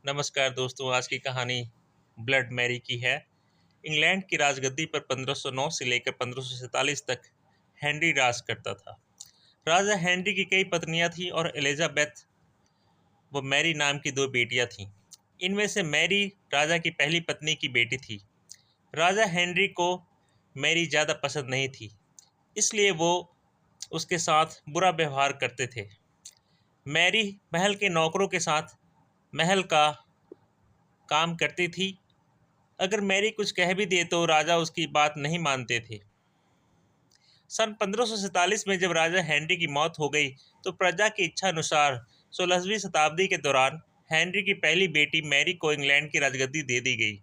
नमस्कार दोस्तों, आज की कहानी ब्लड मैरी की है। इंग्लैंड की राजगद्दी पर 1509 से लेकर 1547 तक हेनरी राज करता था। राजा हेनरी की कई पत्नियां थीं और एलिजाबेथ व मैरी नाम की दो बेटियां थीं। इनमें से मैरी राजा की पहली पत्नी की बेटी थी। राजा हेनरी को मैरी ज़्यादा पसंद नहीं थी, इसलिए वो उसके साथ बुरा व्यवहार करते थे। मैरी महल के नौकरों के साथ महल का काम करती थी। अगर मैरी कुछ कह भी दे तो राजा उसकी बात नहीं मानते थे। सन 1547 में जब राजा हेनरी की मौत हो गई तो प्रजा की इच्छा अनुसार 16वीं शताब्दी के दौरान हेनरी की पहली बेटी मैरी को इंग्लैंड की राजगद्दी दे दी गई।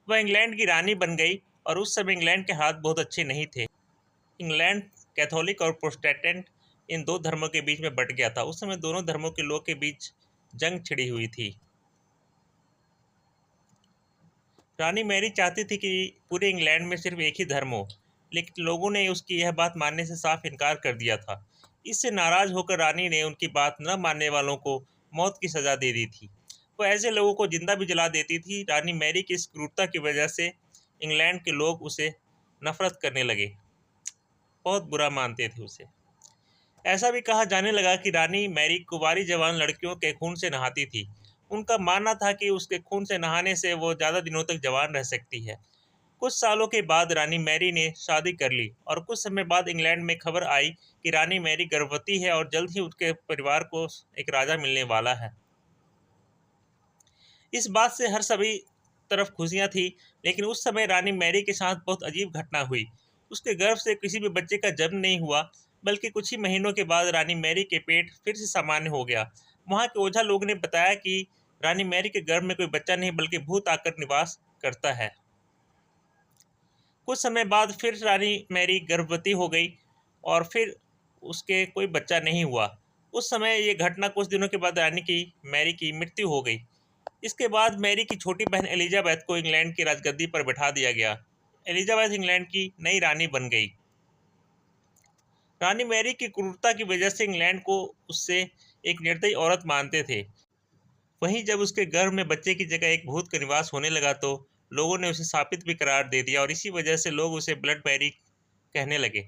वह इंग्लैंड की रानी बन गई और उस समय इंग्लैंड के हाथ बहुत अच्छे नहीं थे। इंग्लैंड कैथोलिक और प्रोटेस्टेंट इन दो धर्मों के बीच में बट गया था। उस समय दोनों धर्मों के लोग के बीच जंग छिड़ी हुई थी। रानी मैरी चाहती थी कि पूरे इंग्लैंड में सिर्फ एक ही धर्म हो, लेकिन लोगों ने उसकी यह बात मानने से साफ इनकार कर दिया था। इससे नाराज होकर रानी ने उनकी बात न मानने वालों को मौत की सजा दे दी थी। वो ऐसे लोगों को जिंदा भी जला देती थी। रानी मैरी की इस क्रूरता की वजह से इंग्लैंड के लोग उसे नफरत करने लगे, बहुत बुरा मानते थे उसे। ऐसा भी कहा जाने लगा कि रानी मैरी कुंवारी जवान लड़कियों के खून से नहाती थी। उनका मानना था कि उसके खून से नहाने से वो ज़्यादा दिनों तक जवान रह सकती है। कुछ सालों के बाद रानी मैरी ने शादी कर ली और कुछ समय बाद इंग्लैंड में खबर आई कि रानी मैरी गर्भवती है और जल्द ही उसके परिवार को एक राजा मिलने वाला है। इस बात से हर सभी तरफ खुशियां थी, लेकिन उस समय रानी मैरी के साथ बहुत अजीब घटना हुई। उसके गर्भ से किसी भी बच्चे का जन्म नहीं हुआ, बल्कि कुछ ही महीनों के बाद रानी मैरी के पेट फिर से सामान्य हो गया। वहाँ के ओझा लोग ने बताया कि रानी मैरी के गर्भ में कोई बच्चा नहीं बल्कि भूत आकर निवास करता है। कुछ समय बाद फिर रानी मैरी गर्भवती हो गई और फिर उसके कोई बच्चा नहीं हुआ। उस समय ये घटना कुछ दिनों के बाद रानी की मैरी की मृत्यु हो गई। इसके बाद मैरी की छोटी बहन एलिजाबेथ को इंग्लैंड की राजगद्दी पर बैठा दिया गया। एलिजाबेथ इंग्लैंड की नई रानी बन गई। रानी मैरी की क्रूरता की वजह से इंग्लैंड को उससे एक निर्दयी औरत मानते थे। वहीं जब उसके गर्भ में बच्चे की जगह एक भूत का निवास होने लगा तो लोगों ने उसे शापित भी करार दे दिया और इसी वजह से लोग उसे ब्लड मैरी कहने लगे।